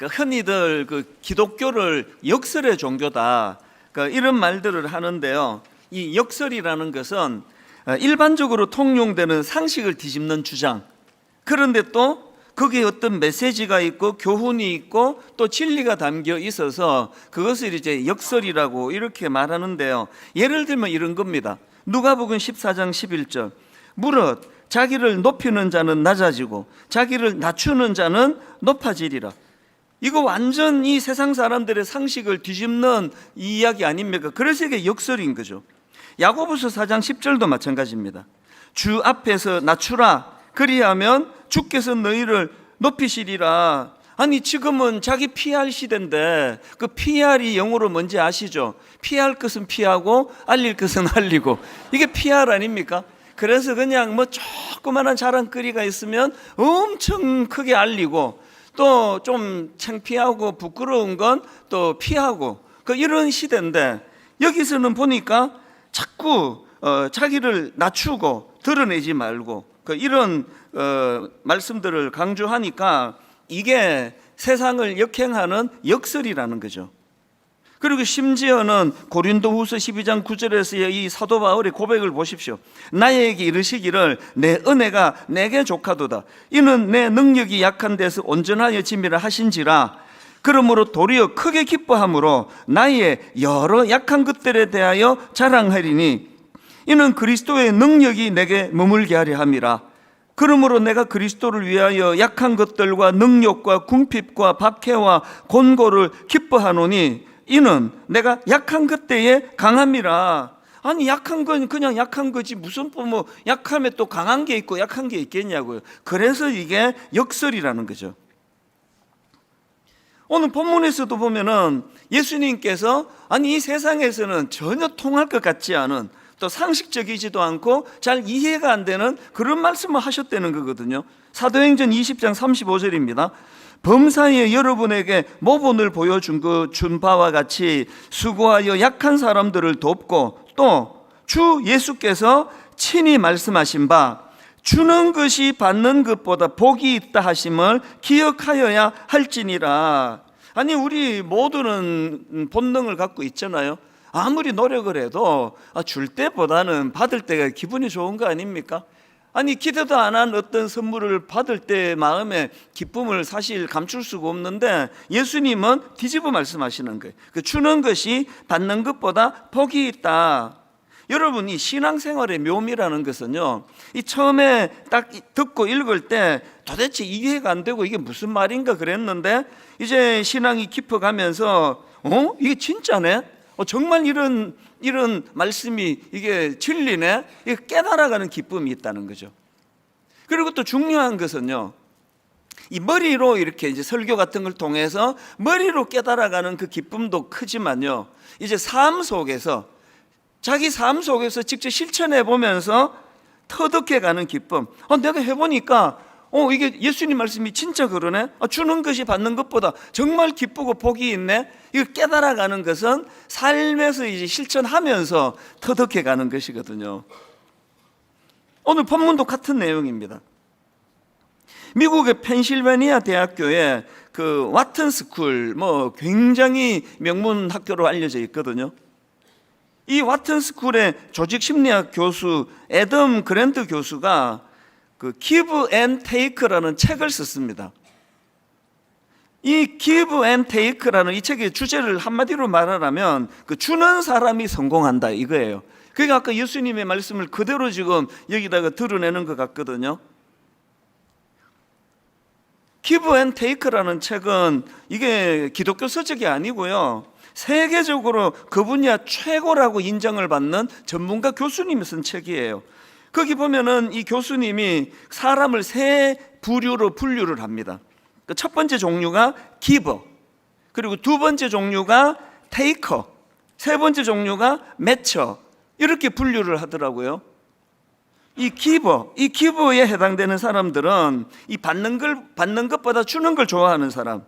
흔히들 기독교를 역설의 종교다, 이런 말들을 하는데요. 이 역설이라는 것은 일반적으로 통용되는 상식을 뒤집는 주장, 그런데 또 거기에 어떤 메시지가 있고 교훈이 있고 또 진리가 담겨 있어서 그것을 이제 역설이라고 이렇게 말하는데요. 예를 들면 이런 겁니다. 누가복음 14장 11절, 무릇 자기를 높이는 자는 낮아지고 자기를 낮추는 자는 높아지리라. 이거 완전 이 세상 사람들의 상식을 뒤집는 이야기 아닙니까? 그래서 이게 역설인 거죠. 야고보서 4장 10절도 마찬가지입니다. 주 앞에서 낮추라, 그리하면 주께서 너희를 높이시리라. 아니, 지금은 자기 PR 시대인데 그 PR이 영어로 뭔지 아시죠? 피할 것은 피하고 알릴 것은 알리고, 이게 PR 아닙니까? 그래서 그냥 뭐 조그만한 자랑거리가 있으면 엄청 크게 알리고, 또 좀 창피하고 부끄러운 건 또 피하고, 이런 시대인데, 여기서는 보니까 자꾸 자기를 낮추고 드러내지 말고 이런 말씀들을 강조하니까 이게 세상을 역행하는 역설이라는 거죠. 그리고 심지어는 고린도후서 12장 9절에서의 이 사도 바울의 고백을 보십시오. 나에게 이르시기를 내 은혜가 내게 족하도다. 이는 내 능력이 약한 데서 온전하여 짐이라 하신지라. 그러므로 도리어 크게 기뻐함으로 나의 여러 약한 것들에 대하여 자랑하리니 이는 그리스도의 능력이 내게 머물게 하려 함이라. 그러므로 내가 그리스도를 위하여 약한 것들과 능력과 궁핍과 박해와 곤고를 기뻐하노니 이는 내가 약한 것 때에 강함이라. 아니, 약한 건 그냥 약한 거지 무슨 뭐 약함에 또 강한 게 있고 약한 게 있겠냐고요. 그래서 이게 역설이라는 거죠. 오늘 본문에서도 보면은 예수님께서 아니 이 세상에서는 전혀 통할 것 같지 않은, 또 상식적이지도 않고 잘 이해가 안 되는 그런 말씀을 하셨다는 거거든요. 사도행전 20장 35절입니다. 범사에 여러분에게 모본을 보여준 준 바와 같이 수고하여 약한 사람들을 돕고 또 주 예수께서 친히 말씀하신 바 주는 것이 받는 것보다 복이 있다 하심을 기억하여야 할지니라. 아니, 우리 모두는 본능을 갖고 있잖아요. 아무리 노력을 해도 줄 때보다는 받을 때가 기분이 좋은 거 아닙니까? 아니, 기대도 안 한 어떤 선물을 받을 때 마음의 기쁨을 사실 감출 수가 없는데 예수님은 뒤집어 말씀하시는 거예요. 주는 것이 받는 것보다 복이 있다. 여러분, 이 신앙생활의 묘미라는 것은요, 이 처음에 딱 듣고 읽을 때 도대체 이해가 안 되고 이게 무슨 말인가 그랬는데 이제 신앙이 깊어가면서 이게 진짜네? 정말 이런 말씀이 이게 진리네? 이게 깨달아가는 기쁨이 있다는 거죠. 그리고 또 중요한 것은요, 이 머리로 이렇게 이제 설교 같은 걸 통해서 머리로 깨달아가는 그 기쁨도 크지만요, 이제 삶 속에서 자기 삶 속에서 직접 실천해 보면서 터득해 가는 기쁨. 내가 해보니까 이게 예수님 말씀이 진짜 그러네. 주는 것이 받는 것보다 정말 기쁘고 복이 있네. 이걸 깨달아가는 것은 삶에서 이제 실천하면서 터득해 가는 것이거든요. 오늘 본문도 같은 내용입니다. 미국의 펜실베니아 대학교에 그 와튼 스쿨, 굉장히 명문 학교로 알려져 있거든요. 이 와튼 스쿨의 조직 심리학 교수 애덤 그랜트 교수가 그 Give and Take라는 책을 썼습니다. 이 Give and Take라는 이 책의 주제를 한마디로 말하자면 주는 사람이 성공한다 이거예요. 그게 아까 예수님의 말씀을 그대로 지금 여기다가 드러내는 것 같거든요. Give and Take라는 책은 이게 기독교 서적이 아니고요, 세계적으로 그 분야 최고라고 인정을 받는 전문가 교수님이 쓴 책이에요. 거기 보면은 이 교수님이 사람을 세 부류로 분류를 합니다. 첫 번째 종류가 기버, 그리고 두 번째 종류가 테이커, 세 번째 종류가 매처, 이렇게 분류를 하더라고요. 이 기버에 해당되는 사람들은 이 받는 것보다 주는 걸 좋아하는 사람,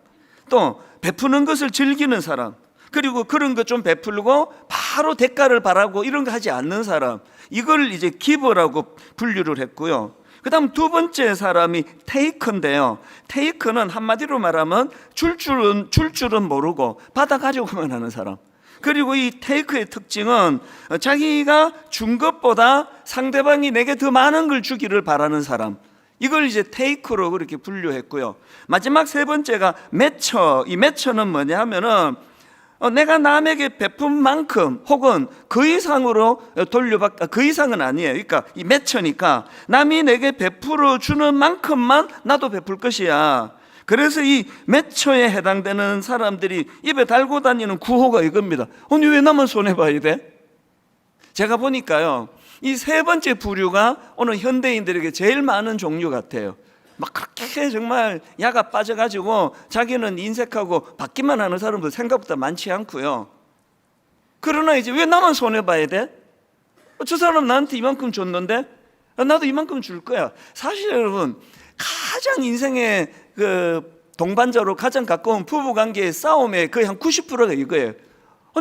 또 베푸는 것을 즐기는 사람, 그리고 그런 거 좀 베풀고 바로 대가를 바라고 이런 거 하지 않는 사람, 이걸 이제 기버라고 분류를 했고요. 그다음 두 번째 사람이 테이크인데요. 테이크는 한마디로 말하면 줄 줄은 모르고 받아가려고만 하는 사람. 그리고 이 테이크의 특징은 자기가 준 것보다 상대방이 내게 더 많은 걸 주기를 바라는 사람. 이걸 이제 테이크로 그렇게 분류했고요. 마지막 세 번째가 매처. 이 매처는 뭐냐 하면은 내가 남에게 베푼 만큼 혹은 그 이상으로 그 이상은 아니에요. 그러니까 이 매처니까 남이 내게 베풀어 주는 만큼만 나도 베풀 것이야. 그래서 이 매처에 해당되는 사람들이 입에 달고 다니는 구호가 이겁니다. 아니 왜 나만 손해봐야 돼? 제가 보니까요, 이 세 번째 부류가 오늘 현대인들에게 제일 많은 종류 같아요. 막 그렇게 정말 야가 빠져가지고 자기는 인색하고 받기만 하는 사람들 생각보다 많지 않고요. 그러나 이제 왜 나만 손해봐야 돼? 저 사람 나한테 이만큼 줬는데 나도 이만큼 줄 거야. 사실 여러분, 가장 인생의 그 동반자로 가장 가까운 부부관계의 싸움의 거의 한 90%가 이거예요.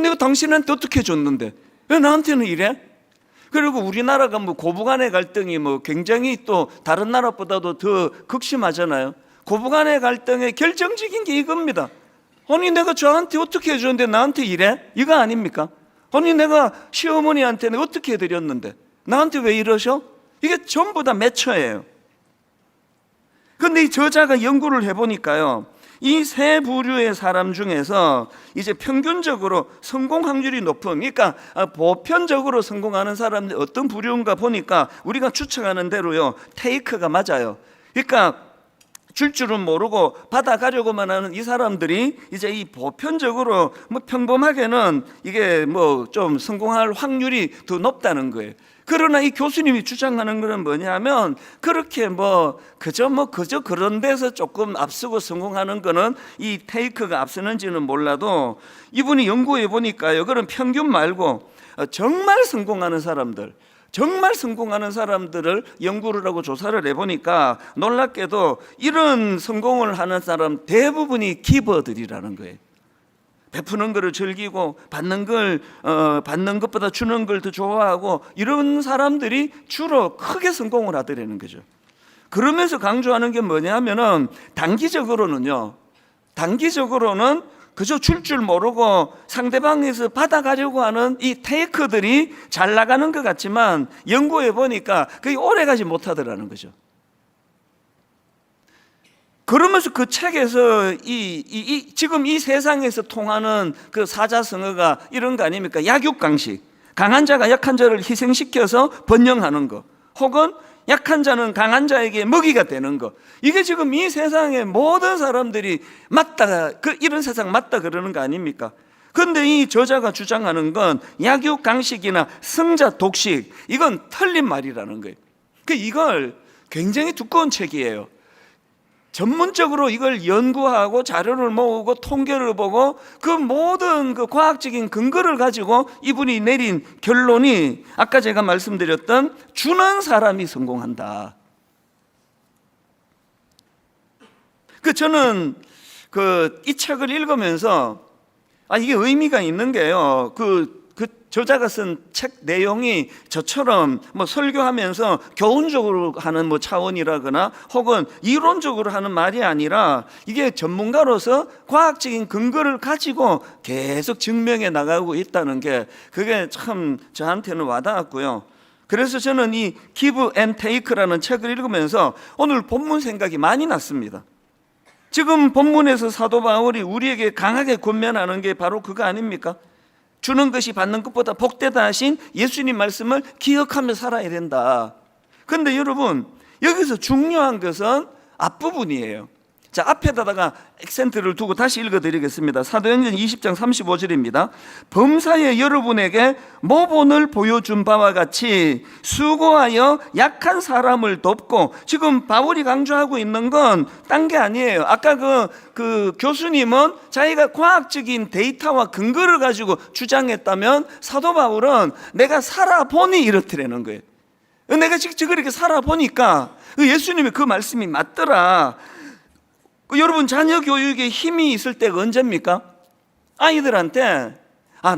내가 당신한테 어떻게 줬는데 왜 나한테는 이래? 그리고 우리나라가 뭐 고부간의 갈등이 뭐 굉장히 또 다른 나라보다도 더 극심하잖아요. 고부간의 갈등의 결정적인 게 이겁니다. 아니 내가 저한테 어떻게 해줬는데 나한테 이래? 이거 아닙니까? 아니 내가 시어머니한테는 어떻게 해드렸는데 나한테 왜 이러셔? 이게 전부 다 매처예요. 그런데 이 저자가 연구를 해보니까요, 이 세 부류의 사람 중에서 이제 평균적으로 성공 확률이 높은, 그러니까 보편적으로 성공하는 사람들 어떤 부류인가 보니까 우리가 추측하는 대로요, 테이크가 맞아요. 그러니까 줄 줄은 모르고 받아가려고만 하는 이 사람들이 이제 이 보편적으로 뭐 평범하게는 이게 뭐 좀 성공할 확률이 더 높다는 거예요. 그러나 이 교수님이 주장하는 것은 뭐냐면, 그렇게 그저 그런 데서 조금 앞서고 성공하는 거는 이 테이크가 앞서는지는 몰라도 이분이 연구해 보니까요, 그런 평균 말고 정말 성공하는 사람들을 연구를 하고 조사를 해보니까 놀랍게도 이런 성공을 하는 사람 대부분이 기버들이라는 거예요. 베푸는 것을 즐기고 받는 것보다 주는 걸 더 좋아하고 이런 사람들이 주로 크게 성공을 하더라는 거죠. 그러면서 강조하는 게 뭐냐면은 단기적으로는 그저 줄 모르고 상대방에서 받아가려고 하는 이 테이크들이 잘 나가는 것 같지만 연구해 보니까 그게 오래가지 못하더라는 거죠. 그러면서 그 책에서 지금 이 세상에서 통하는 그 사자성어가 이런 거 아닙니까? 약육강식. 강한 자가 약한 자를 희생시켜서 번영하는 거, 혹은 약한 자는 강한 자에게 먹이가 되는 거. 이게 지금 이 세상의 모든 사람들이 맞다, 이런 세상 맞다 그러는 거 아닙니까? 그런데 이 저자가 주장하는 건 약육강식이나 승자 독식, 이건 틀린 말이라는 거예요. 이걸 굉장히 두꺼운 책이에요. 전문적으로 이걸 연구하고 자료를 모으고 통계를 보고 그 모든 그 과학적인 근거를 가지고 이분이 내린 결론이 아까 제가 말씀드렸던 주는 사람이 성공한다. 저는 이 책을 읽으면서 이게 의미가 있는 게요. 그 저자가 쓴 책 내용이 저처럼 설교하면서 교훈적으로 하는 차원이라거나 혹은 이론적으로 하는 말이 아니라 이게 전문가로서 과학적인 근거를 가지고 계속 증명해 나가고 있다는 게 그게 참 저한테는 와닿았고요. 그래서 저는 이 Give and Take라는 책을 읽으면서 오늘 본문 생각이 많이 났습니다. 지금 본문에서 사도 바울이 우리에게 강하게 권면하는 게 바로 그거 아닙니까? 주는 것이 받는 것보다 복되다 하신 예수님 말씀을 기억하며 살아야 된다. 그런데 여러분, 여기서 중요한 것은 앞부분이에요. 자, 앞에다가 액센트를 두고 다시 읽어드리겠습니다. 사도행전 20장 35절입니다. 범사에 여러분에게 모본을 보여준 바와 같이 수고하여 약한 사람을 돕고, 지금 바울이 강조하고 있는 건 딴 게 아니에요. 아까 그 교수님은 자기가 과학적인 데이터와 근거를 가지고 주장했다면 사도 바울은 내가 살아보니 이렇더라는 거예요. 내가 직접 그렇게 살아보니까 예수님의 그 말씀이 맞더라. 여러분, 자녀 교육에 힘이 있을 때가 언제입니까? 아이들한테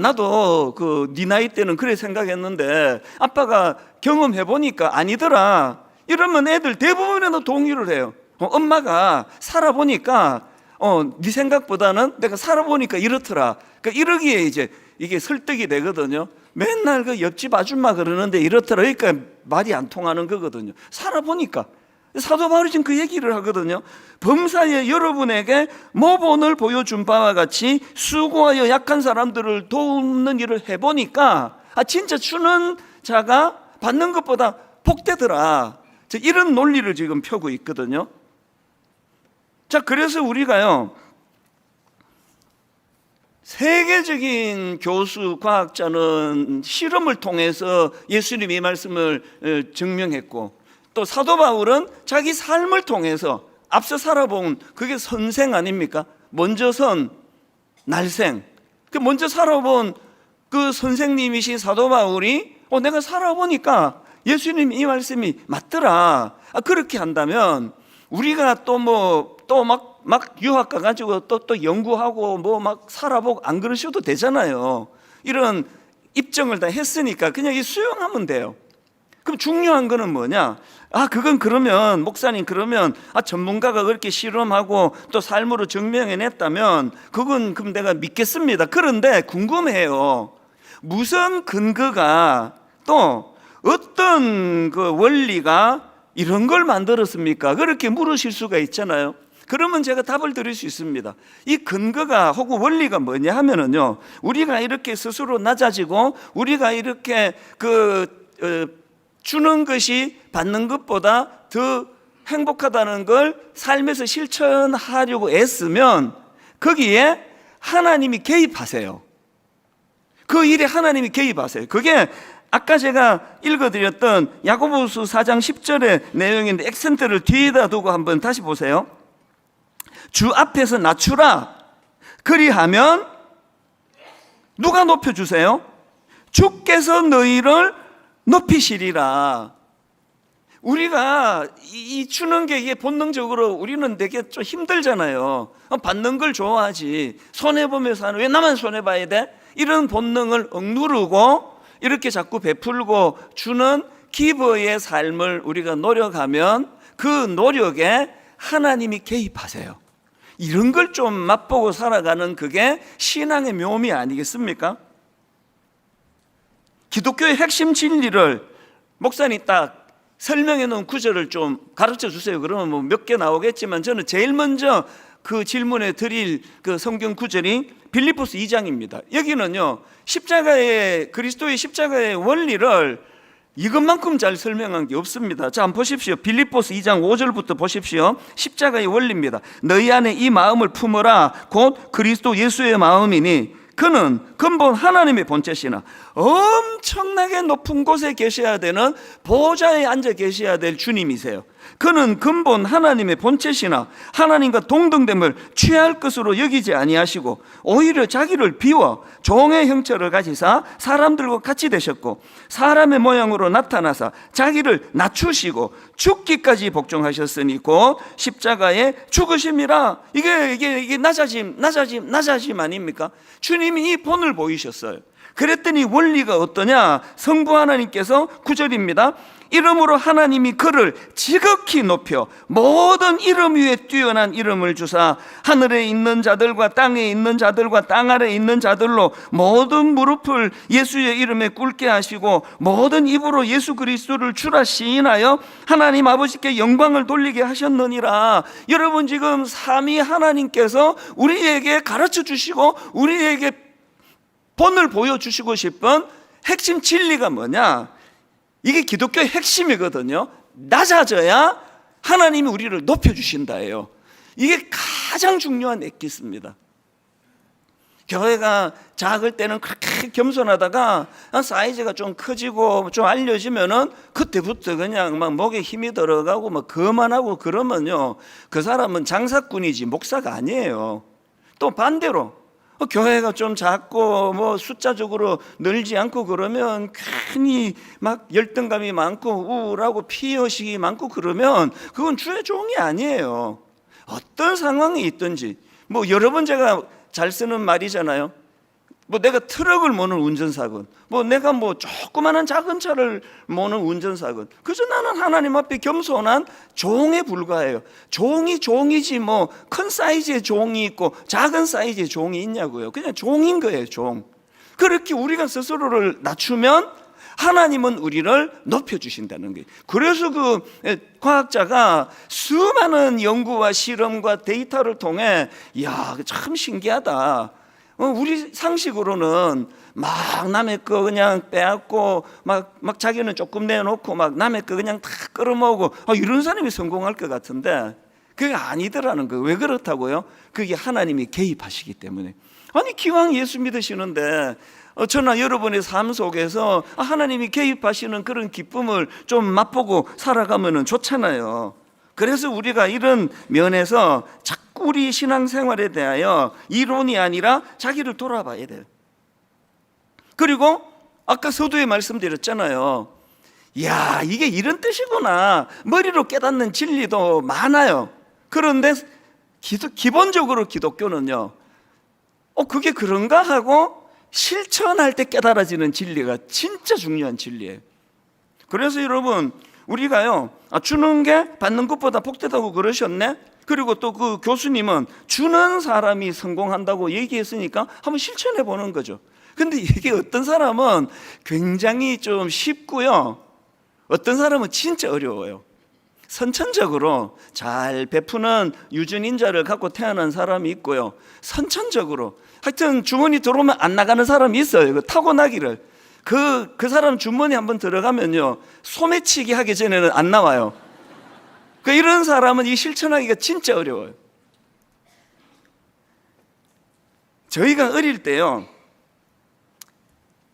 나도 네 나이 때는 그래 생각했는데 아빠가 경험해보니까 아니더라. 이러면 애들 대부분에도 동의를 해요. 엄마가 살아보니까 네 생각보다는 내가 살아보니까 이렇더라. 그러니까 이러기에 이제 이게 설득이 되거든요. 맨날 그 옆집 아줌마 그러는데 이렇더라. 그러니까 말이 안 통하는 거거든요. 살아보니까. 사도 바울이 지금 그 얘기를 하거든요. 범사에 여러분에게 모본을 보여준 바와 같이 수고하여 약한 사람들을 돕는 일을 해보니까 진짜 주는 자가 받는 것보다 복되더라. 이런 논리를 지금 펴고 있거든요. 자, 그래서 우리가요, 세계적인 교수, 과학자는 실험을 통해서 예수님이 이 말씀을 증명했고, 또 사도 바울은 자기 삶을 통해서 앞서 살아본 그게 선생 아닙니까? 먼저 선 날생. 그 먼저 살아본 그 선생님이신 사도 바울이 내가 살아보니까 예수님 이 말씀이 맞더라. 그렇게 한다면 우리가 또 막 유학 가가지고 또 연구하고 막 살아보고 안 그러셔도 되잖아요. 이런 입증을 다 했으니까 그냥 이 수용하면 돼요. 그럼 중요한 거는 뭐냐? 그건 그러면 목사님 그러면 전문가가 그렇게 실험하고 또 삶으로 증명해냈다면 그건 그럼 내가 믿겠습니다. 그런데 궁금해요. 무슨 근거가 또 어떤 그 원리가 이런 걸 만들었습니까? 그렇게 물으실 수가 있잖아요. 그러면 제가 답을 드릴 수 있습니다. 이 근거가 혹은 원리가 뭐냐 하면은요, 우리가 이렇게 스스로 낮아지고 우리가 이렇게 주는 것이 받는 것보다 더 행복하다는 걸 삶에서 실천하려고 애쓰면 거기에 하나님이 개입하세요. 그 일에 하나님이 개입하세요. 그게 아까 제가 읽어드렸던 야고보서 4장 10절의 내용인데 액센트를 뒤에다 두고 한번 다시 보세요. 주 앞에서 낮추라. 그리하면 누가 높여주세요? 주께서 너희를 높이시리라. 우리가 이 주는 게 이게 본능적으로 우리는 되게 좀 힘들잖아요. 받는 걸 좋아하지. 손해보면서 하는, 왜 나만 손해봐야 돼? 이런 본능을 억누르고 이렇게 자꾸 베풀고 주는 기버의 삶을 우리가 노력하면 그 노력에 하나님이 개입하세요. 이런 걸 좀 맛보고 살아가는 그게 신앙의 묘미 아니겠습니까? 기독교의 핵심 진리를 목사님 딱 설명해 놓은 구절을 좀 가르쳐 주세요. 그러면 몇 개 나오겠지만 저는 제일 먼저 그 질문에 드릴 그 성경 구절이 빌립보서 2장입니다. 여기는요, 그리스도의 십자가의 원리를 이것만큼 잘 설명한 게 없습니다. 자, 한번 보십시오. 빌립보서 2장 5절부터 보십시오. 십자가의 원리입니다. 너희 안에 이 마음을 품어라. 곧 그리스도 예수의 마음이니 그는 근본 하나님의 본체시나 엄청나게 높은 곳에 계셔야 되는 보좌에 앉아 계셔야 될 주님이세요. 그는 근본 하나님의 본체시나 하나님과 동등됨을 취할 것으로 여기지 아니하시고 오히려 자기를 비워 종의 형체를 가지사 사람들과 같이 되셨고 사람의 모양으로 나타나사 자기를 낮추시고 죽기까지 복종하셨으니 곧 십자가에 죽으심이라. 이게 낮아짐 아닙니까? 주님이 이 본을 보이셨어요. 그랬더니 원리가 어떠냐? 성부 하나님께서 9절입니다. 이름으로 하나님이 그를 지극히 높여 모든 이름 위에 뛰어난 이름을 주사 하늘에 있는 자들과 땅에 있는 자들과 땅 아래에 있는 자들로 모든 무릎을 예수의 이름에 꿇게 하시고 모든 입으로 예수 그리스도를 주라 시인하여 하나님 아버지께 영광을 돌리게 하셨느니라. 여러분, 지금 삼위 하나님께서 우리에게 가르쳐 주시고 우리에게 본을 보여주시고 싶은 핵심 진리가 뭐냐? 이게 기독교의 핵심이거든요. 낮아져야 하나님이 우리를 높여주신다예요. 이게 가장 중요한 엑기스입니다. 교회가 작을 때는 그렇게 겸손하다가 사이즈가 좀 커지고 좀 알려지면은 그때부터 그냥 막 목에 힘이 들어가고 막 거만하고 그러면요, 그 사람은 장사꾼이지 목사가 아니에요. 또 반대로 교회가 좀 작고 뭐 숫자적으로 늘지 않고 그러면 괜히 막 열등감이 많고 우울하고 피의식이 많고 그러면 그건 주의 종이 아니에요. 어떤 상황이 있든지, 뭐 여러 번 제가 잘 쓰는 말이잖아요. 뭐 내가 트럭을 모는 운전사건, 뭐 내가 뭐 조그마한 작은 차를 모는 운전사건, 그저 나는 하나님 앞에 겸손한 종에 불과해요. 종이 종이지 뭐 큰 사이즈의 종이 있고 작은 사이즈의 종이 있냐고요. 그냥 종인 거예요, 종. 그렇게 우리가 스스로를 낮추면 하나님은 우리를 높여주신다는 거예요. 그래서 그 과학자가 수많은 연구와 실험과 데이터를 통해 이야, 참 신기하다. 우리 상식으로는 막 남의 거 그냥 빼앗고 막 자기는 조금 내놓고 막 남의 거 그냥 다 끌어모으고 이런 사람이 성공할 것 같은데 그게 아니더라는 거예요. 왜 그렇다고요? 그게 하나님이 개입하시기 때문에. 아니 기왕 예수 믿으시는데 저나 여러분의 삶 속에서 하나님이 개입하시는 그런 기쁨을 좀 맛보고 살아가면 좋잖아요. 그래서 우리가 이런 면에서 자꾸 우리 신앙생활에 대하여 이론이 아니라 자기를 돌아봐야 돼요. 그리고 아까 서두에 말씀드렸잖아요. 이야, 이게 이런 뜻이구나. 머리로 깨닫는 진리도 많아요. 그런데 기본적으로 기독교는요, 그게 그런가 하고 실천할 때 깨달아지는 진리가 진짜 중요한 진리예요. 그래서 여러분, 우리가요, 주는 게 받는 것보다 복되다고 그러셨네? 그리고 또 그 교수님은 주는 사람이 성공한다고 얘기했으니까 한번 실천해 보는 거죠. 근데 이게 어떤 사람은 굉장히 좀 쉽고요, 어떤 사람은 진짜 어려워요. 선천적으로 잘 베푸는 유전인자를 갖고 태어난 사람이 있고요, 선천적으로 하여튼 주머니 들어오면 안 나가는 사람이 있어요. 그 타고나기를. 그 사람 주머니 한번 들어가면요, 소매치기 하기 전에는 안 나와요. 이런 사람은 이 실천하기가 진짜 어려워요. 저희가 어릴 때요,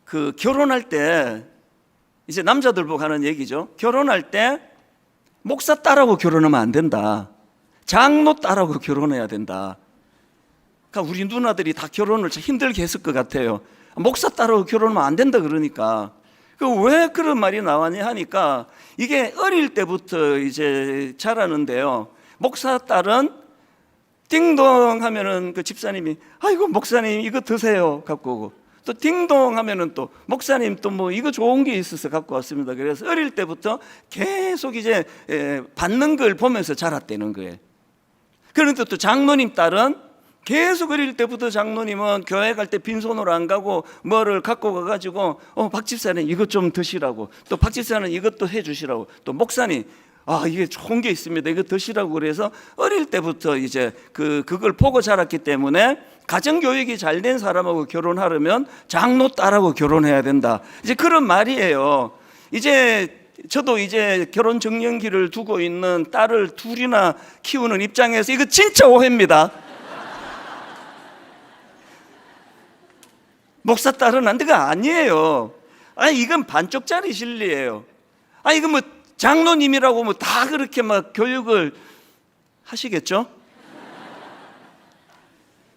그 결혼할 때, 이제 남자들 보고 하는 얘기죠. 결혼할 때 목사 딸하고 결혼하면 안 된다. 장로 딸하고 결혼해야 된다. 그러니까 우리 누나들이 다 결혼을 힘들게 했을 것 같아요. 목사 딸하고 결혼하면 안 된다 그러니까. 왜 그런 말이 나왔냐 하니까 이게 어릴 때부터 이제 자라는데요. 목사 딸은 띵동 하면은 그 집사님이 아이고 목사님 이거 드세요 갖고 오고, 또 띵동 하면은 또 목사님 또 뭐 이거 좋은 게 있어서 갖고 왔습니다. 그래서 어릴 때부터 계속 이제 받는 걸 보면서 자랐다는 거예요. 그런데 또 장로님 딸은 계속 어릴 때부터 장로님은 교회 갈 때 빈손으로 안 가고 뭐를 갖고 가가지고 박 집사님 이것 좀 드시라고, 또 박 집사님 이것도 해주시라고, 또 목사님 이게 좋은 게 있습니다 이거 드시라고. 그래서 어릴 때부터 이제 그걸 보고 자랐기 때문에 가정교육이 잘 된 사람하고 결혼하려면 장로 딸하고 결혼해야 된다, 이제 그런 말이에요. 이제 저도 이제 결혼 정년기를 두고 있는 딸을 둘이나 키우는 입장에서 이거 진짜 오해입니다. 목사 딸은 안 돼가 아니에요. 이건 반쪽짜리 진리예요. 이건 뭐 장로님이라고 뭐 다 그렇게 막 교육을 하시겠죠?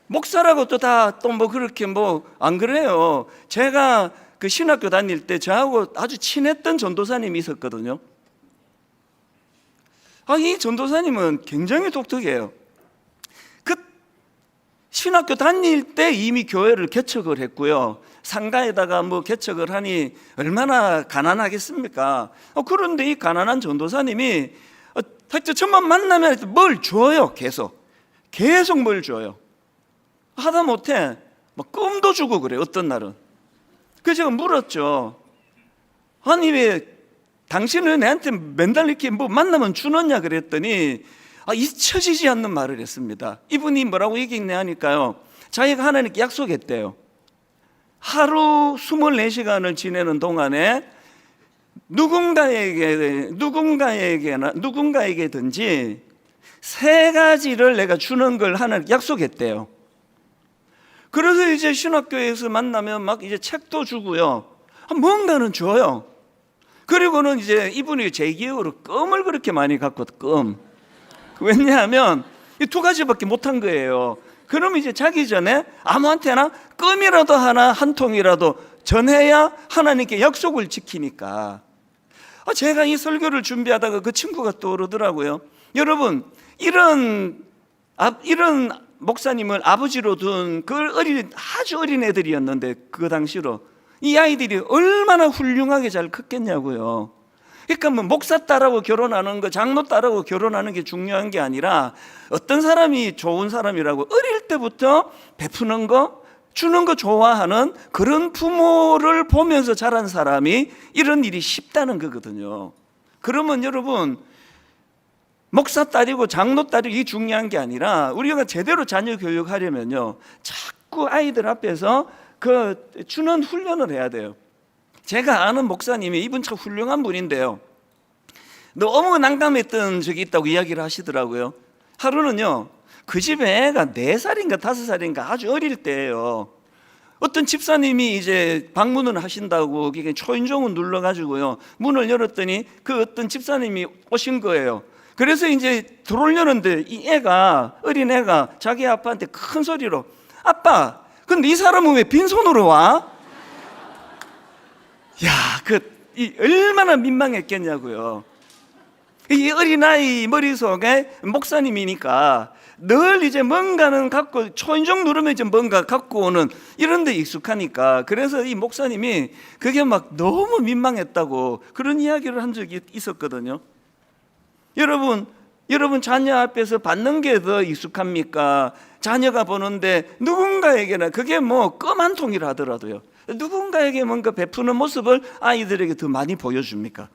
목사라고 또 다 또 뭐 그렇게 뭐 안 그래요. 제가 그 신학교 다닐 때 저하고 아주 친했던 전도사님이 있었거든요. 이 전도사님은 굉장히 독특해요. 신학교 다닐 때 이미 교회를 개척을 했고요, 상가에다가 뭐 개척을 하니 얼마나 가난하겠습니까? 그런데 이 가난한 전도사님이 하여튼 저만 만나면 뭘 줘요. 계속 뭘 줘요. 하다못해 막 껌도 주고 그래요, 어떤 날은. 그래서 제가 물었죠. 아니 왜 당신은 내한테 맨날 이렇게 뭐 만나면 주느냐 그랬더니 잊혀지지 않는 말을 했습니다. 이분이 뭐라고 얘기했냐 하니까요, 자기가 하나님께 약속했대요. 하루 24시간을 지내는 동안에 누군가에게든지 3가지를 내가 주는 걸 하나님께 약속했대요. 그래서 이제 신학교에서 만나면 막 이제 책도 주고요, 뭔가는 줘요. 그리고는 이제 이분이 제 기억으로 껌을 그렇게 많이 갖고, 껌. 왜냐하면 이 2가지밖에 못한 거예요. 그러면 이제 자기 전에 아무한테나 껌이라도 하나 한 통이라도 전해야 하나님께 약속을 지키니까. 제가 이 설교를 준비하다가 그 친구가 떠오르더라고요. 여러분, 이런 목사님을 아버지로 둔 그 아주 어린 애들이었는데, 그 당시로 이 아이들이 얼마나 훌륭하게 잘 컸겠냐고요. 그러니까 뭐 목사 딸하고 결혼하는 거, 장로 딸하고 결혼하는 게 중요한 게 아니라 어떤 사람이 좋은 사람이라고, 어릴 때부터 베푸는 거, 주는 거 좋아하는 그런 부모를 보면서 자란 사람이 이런 일이 쉽다는 거거든요. 그러면 여러분, 목사 딸이고 장로 딸이 이 중요한 게 아니라 우리가 제대로 자녀 교육하려면요, 자꾸 아이들 앞에서 그 주는 훈련을 해야 돼요. 제가 아는 목사님이, 이분 참 훌륭한 분인데요, 너무 난감했던 적이 있다고 이야기를 하시더라고요. 하루는요, 그 집에 애가 4살인가 5살인가 아주 어릴 때예요. 어떤 집사님이 이제 방문을 하신다고 초인종을 눌러가지고요, 문을 열었더니 그 어떤 집사님이 오신 거예요. 그래서 이제 들어오려는데 이 애가, 어린 애가 자기 아빠한테 큰 소리로, 아빠, 근데 이 사람은 왜 빈손으로 와? 야, 얼마나 민망했겠냐고요. 이 어린아이 머릿속에 목사님이니까 늘 이제 뭔가는 갖고, 초인종 누르면 이제 뭔가 갖고 오는 이런 데 익숙하니까, 그래서 이 목사님이 그게 막 너무 민망했다고 그런 이야기를 한 적이 있었거든요. 여러분 자녀 앞에서 받는 게 더 익숙합니까? 자녀가 보는데 누군가에게는 그게 뭐 껌 한 통이라 하더라도요, 누군가에게 뭔가 베푸는 모습을 아이들에게 더 많이 보여줍니까?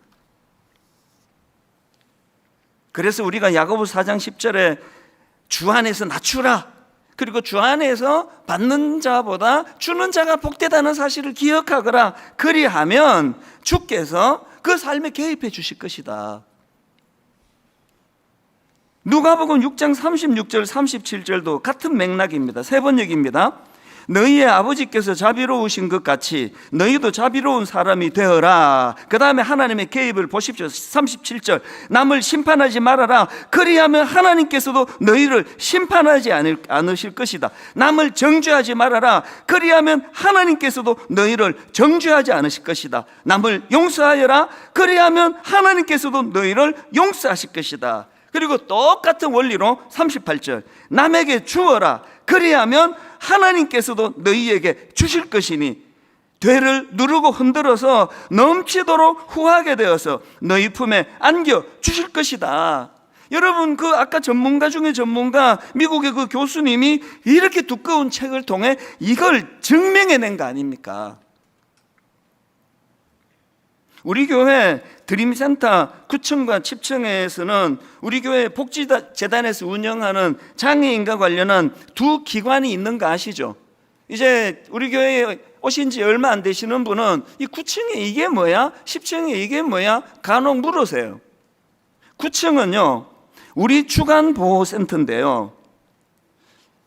그래서 우리가 야고보 4장 10절에 주 안에서 낮추라, 그리고 주 안에서 받는 자보다 주는 자가 복되다는 사실을 기억하거라, 그리하면 주께서 그 삶에 개입해 주실 것이다. 누가복음 6장 36절 37절도 같은 맥락입니다. 세 번역입니다. 너희의 아버지께서 자비로우신 것 같이 너희도 자비로운 사람이 되어라. 그 다음에 하나님의 개입을 보십시오. 37절, 남을 심판하지 말아라. 그리하면 하나님께서도 너희를 심판하지 않으실 것이다. 남을 정죄하지 말아라. 그리하면 하나님께서도 너희를 정죄하지 않으실 것이다. 남을 용서하여라. 그리하면 하나님께서도 너희를 용서하실 것이다. 그리고 똑같은 원리로 38절, 남에게 주어라. 그리하면 하나님께서도 너희에게 주실 것이니 되를 누르고 흔들어서 넘치도록 후하게 되어서 너희 품에 안겨 주실 것이다. 여러분, 그 아까 전문가 중에 전문가, 미국의 그 교수님이 이렇게 두꺼운 책을 통해 이걸 증명해낸 거 아닙니까? 우리 교회 드림센터 9층과 10층에서는 우리 교회 복지재단에서 운영하는 장애인과 관련한 두 기관이 있는 거 아시죠? 이제 우리 교회에 오신 지 얼마 안 되시는 분은 이 9층에 이게 뭐야? 10층에 이게 뭐야? 간혹 물으세요. 9층은요, 우리 주간보호센터인데요,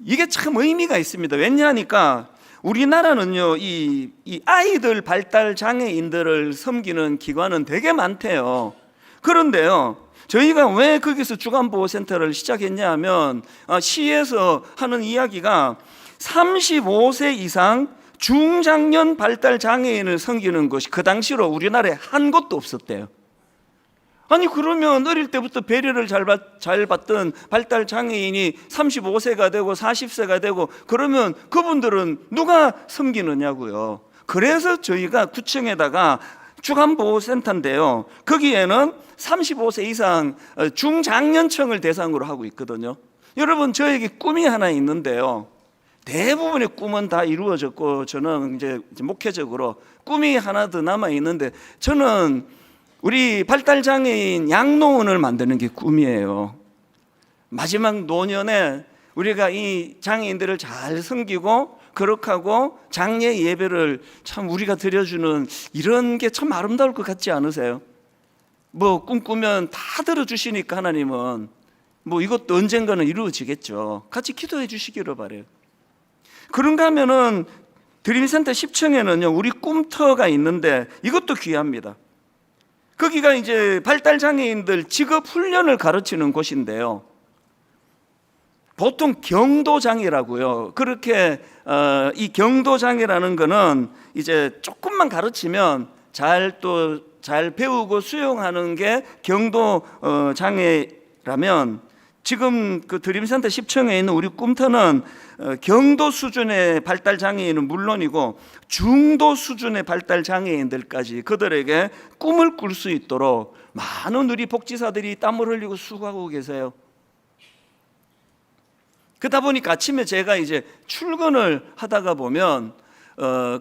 이게 참 의미가 있습니다. 왜냐하니까 우리나라는요, 이 아이들 발달 장애인들을 섬기는 기관은 되게 많대요. 그런데요, 저희가 왜 거기서 주간보호센터를 시작했냐 하면, 시에서 하는 이야기가 35세 이상 중장년 발달 장애인을 섬기는 것이 그 당시로 우리나라에 한 곳도 없었대요. 아니, 그러면 어릴 때부터 배려를 잘 받던 발달 장애인이 35세가 되고 40세가 되고 그러면 그분들은 누가 섬기느냐고요. 그래서 저희가 9층에다가 주간보호센터인데요, 거기에는 35세 이상 중장년층을 대상으로 하고 있거든요. 여러분, 저에게 꿈이 하나 있는데요, 대부분의 꿈은 다 이루어졌고 저는 이제 목회적으로 꿈이 하나 더 남아 있는데, 저는 우리 발달장애인 양로원을 만드는 게 꿈이에요. 마지막 노년에 우리가 이 장애인들을 잘 섬기고 거룩하고 장례 예배를 참 우리가 드려주는 이런 게 참 아름다울 것 같지 않으세요? 뭐 꿈꾸면 다 들어주시니까 하나님은 뭐 이것도 언젠가는 이루어지겠죠. 같이 기도해 주시기를 바라요. 그런가 하면은 드림센터 10층에는요, 우리 꿈터가 있는데 이것도 귀합니다. 거기가 이제 발달장애인들 직업훈련을 가르치는 곳인데요, 보통 경도장애라고요. 그렇게 이 경도장애라는 거는 이제 조금만 가르치면 잘 배우고 수용하는 게 경도장애라면, 지금 그 드림센터 10층에 있는 우리 꿈터는 경도 수준의 발달 장애인은 물론이고 중도 수준의 발달 장애인들까지 그들에게 꿈을 꿀 수 있도록 많은 우리 복지사들이 땀을 흘리고 수고하고 계세요. 그러다 보니까 아침에 제가 이제 출근을 하다가 보면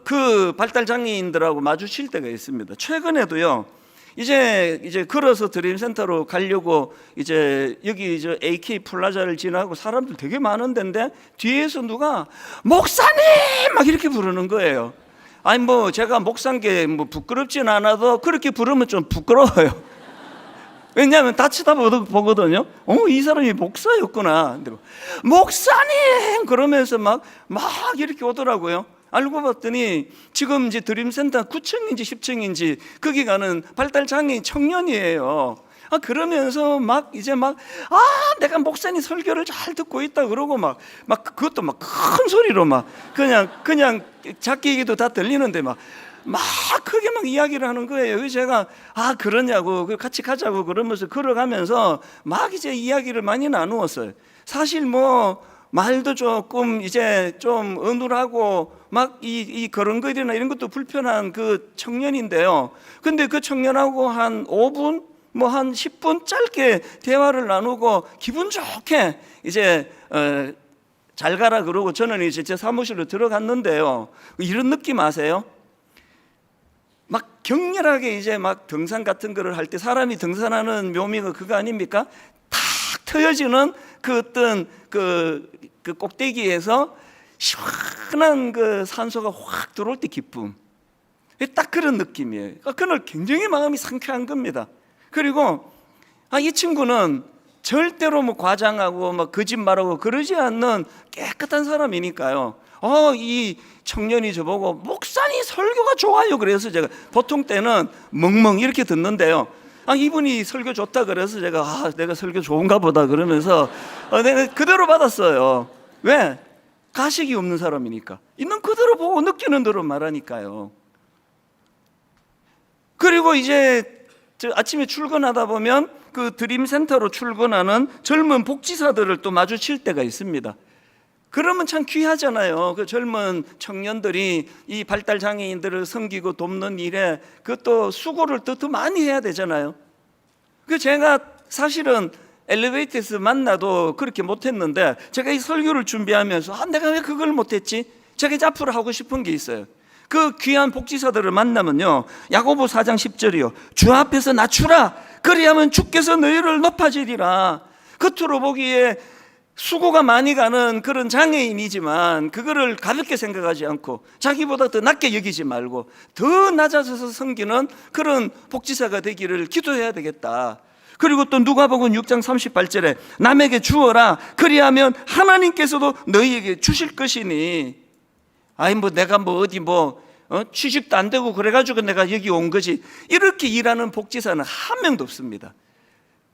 그 발달 장애인들하고 마주칠 때가 있습니다. 최근에도요. 이제 걸어서 드림센터로 가려고 이제 여기 저 AK 플라자를 지나고 사람들 되게 많은 데인데 뒤에서 누가 목사님 막 이렇게 부르는 거예요. 아니 뭐 제가 목사인 게 뭐 부끄럽진 않아도 그렇게 부르면 좀 부끄러워요. 왜냐하면 다 쳐다보거든요. 이 사람이 목사였구나. 근데 목사님 그러면서 막 이렇게 오더라고요. 알고 봤더니 지금 이제 드림센터 9층인지 10층인지 거기 가는 발달 장애인 청년이에요. 그러면서 내가 목사님 설교를 잘 듣고 있다 그러고 그것도 큰 소리로 그냥 자기 얘기도 다 들리는데 크게 이야기를 하는 거예요. 그래서 제가 그러냐고 같이 가자고 그러면서 걸어가면서 이제 이야기를 많이 나누었어요. 사실 말도 조금 이제 좀 어눌하고 이 걸음걸이나 이런 것도 불편한 그 청년인데요. 근데 그 청년하고 한 5분 한 10분 짧게 대화를 나누고 기분 좋게 이제 잘 가라 그러고 저는 이제 제 사무실로 들어갔는데요. 이런 느낌 아세요? 격렬하게 이제 등산 같은 거를 할 때 사람이 등산하는 묘미가 그거 아닙니까? 탁 트여지는 그 어떤 그 꼭대기에서 시원한 그 산소가 확 들어올 때 기쁨. 딱 그런 느낌이에요. 그날 굉장히 마음이 상쾌한 겁니다. 그리고 이 친구는 절대로 과장하고 거짓말하고 그러지 않는 깨끗한 사람이니까요. 이 청년이 저보고 목사님 설교가 좋아요. 그래서 제가 보통 때는 멍멍 이렇게 듣는데요. 이분이 설교 좋다 그래서 제가 내가 설교 좋은가 보다 그러면서 내가 그대로 받았어요. 왜? 가식이 없는 사람이니까. 있는 그대로 보고 느끼는 대로 말하니까요. 그리고 이제 아침에 출근하다 보면 그 드림센터로 출근하는 젊은 복지사들을 또 마주칠 때가 있습니다. 그러면 참 귀하잖아요. 그 젊은 청년들이 이 발달 장애인들을 섬기고 돕는 일에 그것도 수고를 더 많이 해야 되잖아요. 그 제가 사실은 엘리베이터에서 만나도 그렇게 못했는데 제가 이 설교를 준비하면서 내가 왜 그걸 못했지? 제가 이제 앞으로 하고 싶은 게 있어요. 그 귀한 복지사들을 만나면요, 야고보 4장 10절이요, 주 앞에서 낮추라. 그리하면 주께서 너희를 높아지리라. 겉으로 보기에 수고가 많이 가는 그런 장애인이지만 그거를 가볍게 생각하지 않고 자기보다 더 낮게 여기지 말고 더 낮아져서 섬기는 그런 복지사가 되기를 기도해야 되겠다. 그리고 또 누가복음 6장 38절에 남에게 주어라. 그리하면 하나님께서도 너희에게 주실 것이니. 내가 어디 취직도 안 되고 그래가지고 내가 여기 온 거지. 이렇게 일하는 복지사는 한 명도 없습니다.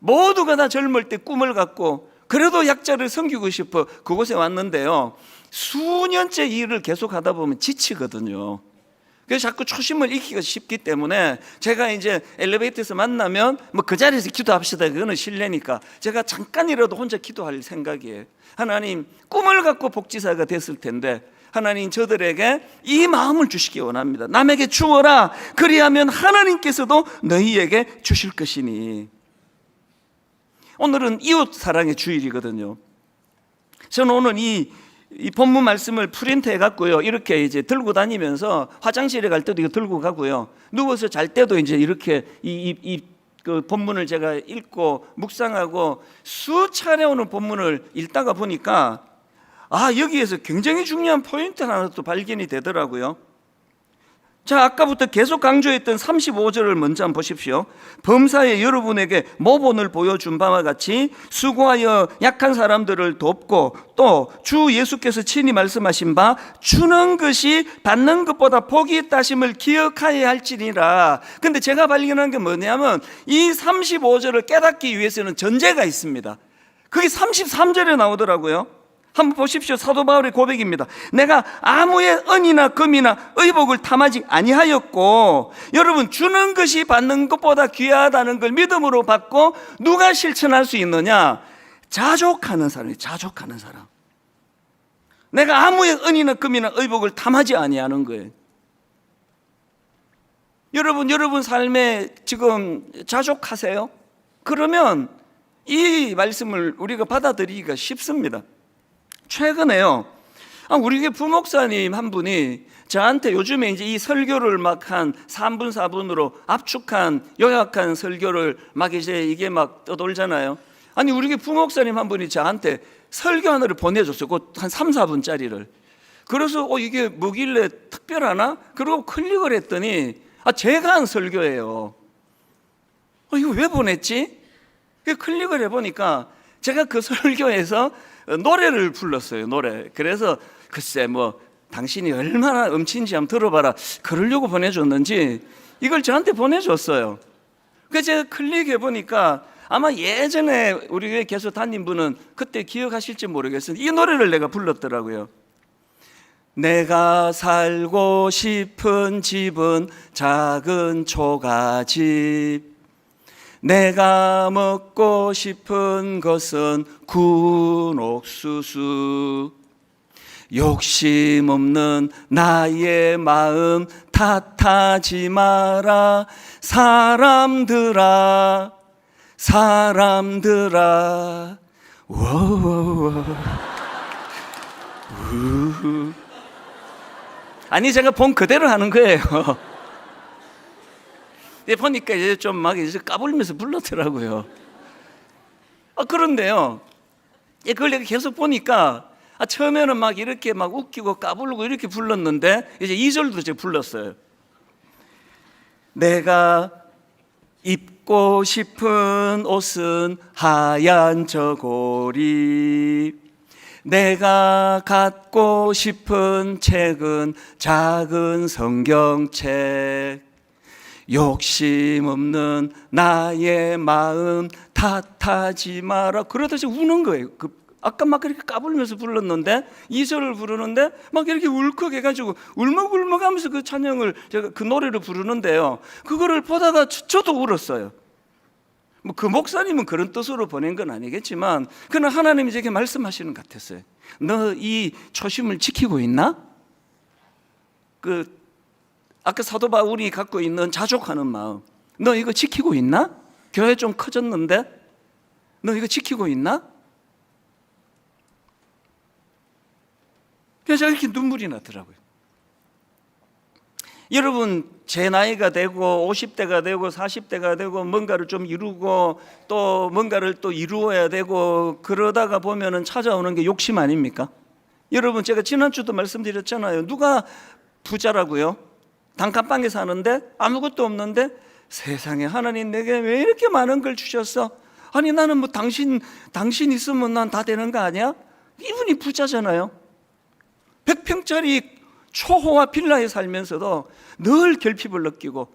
모두가 다 젊을 때 꿈을 갖고 그래도 약자를 섬기고 싶어 그곳에 왔는데요, 수년째 일을 계속 하다 보면 지치거든요. 그래서 자꾸 초심을 잃기가 쉽기 때문에 제가 이제 엘리베이터에서 만나면 그 자리에서 기도합시다. 그거는 실례니까 제가 잠깐이라도 혼자 기도할 생각이에요. 하나님, 꿈을 갖고 복지사가 됐을 텐데 하나님 저들에게 이 마음을 주시기 원합니다. 남에게 주어라. 그리하면 하나님께서도 너희에게 주실 것이니. 오늘은 이웃 사랑의 주일이거든요. 저는 오늘 이 본문 말씀을 프린트해 갖고요, 이렇게 이제 들고 다니면서 화장실에 갈 때도 이거 들고 가고요, 누워서 잘 때도 이제 이렇게 그 본문을 제가 읽고 묵상하고 수차례 오늘 본문을 읽다가 보니까 여기에서 굉장히 중요한 포인트 하나 또 발견이 되더라고요. 자, 아까부터 계속 강조했던 35절을 먼저 한번 보십시오. 범사에 여러분에게 모본을 보여준 바와 같이 수고하여 약한 사람들을 돕고 또 주 예수께서 친히 말씀하신 바 주는 것이 받는 것보다 복이 있다심을 기억하여야 할지니라. 근데 제가 발견한 게 뭐냐면 이 35절을 깨닫기 위해서는 전제가 있습니다. 그게 33절에 나오더라고요. 한번 보십시오. 사도 바울의 고백입니다. 내가 아무의 은이나 금이나 의복을 탐하지 아니하였고, 여러분, 주는 것이 받는 것보다 귀하다는 걸 믿음으로 받고 누가 실천할 수 있느냐? 자족하는 사람이 자족하는 사람. 내가 아무의 은이나 금이나 의복을 탐하지 아니하는 거예요. 여러분 삶에 지금 자족하세요? 그러면 이 말씀을 우리가 받아들이기가 쉽습니다. 최근에요, 우리 교회 부목사님 한 분이 저한테 요즘에 이제 이 설교를 막 한 3분 4분으로 압축한 요약한 설교를 막 이제 이게 막 떠돌잖아요. 아니 우리 교회 부목사님 한 분이 저한테 설교 하나를 보내줬어요. 그 한 3, 4분짜리를. 그래서 이게 뭐길래 특별하나? 그러고 클릭을 했더니 제가 한 설교예요. 이거 왜 보냈지? 클릭을 해보니까 제가 그 설교에서 노래를 불렀어요. 노래. 그래서 글쎄 뭐 당신이 얼마나 음치인지 한번 들어봐라, 그러려고 보내줬는지 이걸 저한테 보내줬어요. 그래서 제가 클릭해보니까 아마 예전에 우리 교회 계속 다닌 분은 그때 기억하실지 모르겠어요. 이 노래를 내가 불렀더라고요. 내가 살고 싶은 집은 작은 초가집, 내가 먹고 싶은 것은 구운 옥수수, 욕심 없는 나의 마음 탓하지 마라, 사람들아 사람들아. 아니 제가 본 그대로 하는 거예요. 보니까 이제 좀 막 이제 까불면서 불렀더라고요. 그런데요, 그걸 내가 계속 보니까 처음에는 막 이렇게 막 웃기고 까불고 이렇게 불렀는데 이제 2절도 제가 불렀어요. 내가 입고 싶은 옷은 하얀 저고리, 내가 갖고 싶은 책은 작은 성경책, 욕심 없는 나의 마음 탓하지 마라. 그러다 이제 우는 거예요. 아까 막 그렇게 까불면서 불렀는데 2절을 부르는데 막 이렇게 울컥해가지고 울먹울먹하면서 그 찬양을 제가 그 노래를 부르는데요, 그거를 보다가 저도 울었어요. 뭐 그 목사님은 그런 뜻으로 보낸 건 아니겠지만 그는 하나님이 제게 말씀하시는 것 같았어요. 너 이 초심을 지키고 있나? 아까 사도 바울이 갖고 있는 자족하는 마음, 너 이거 지키고 있나? 교회 좀 커졌는데 너 이거 지키고 있나? 그래서 이렇게 눈물이 나더라고요. 여러분, 제 나이가 되고 50대가 되고 40대가 되고 뭔가를 좀 이루고 또 뭔가를 또 이루어야 되고 그러다가 보면은 찾아오는 게 욕심 아닙니까? 여러분, 제가 지난주도 말씀드렸잖아요. 누가 부자라고요? 단칸방에 사는데 아무것도 없는데 세상에 하나님 내게 왜 이렇게 많은 걸 주셨어? 아니 나는 뭐 당신 있으면 난 다 되는 거 아니야? 이분이 부자잖아요. 100평짜리 초호화 빌라에 살면서도 늘 결핍을 느끼고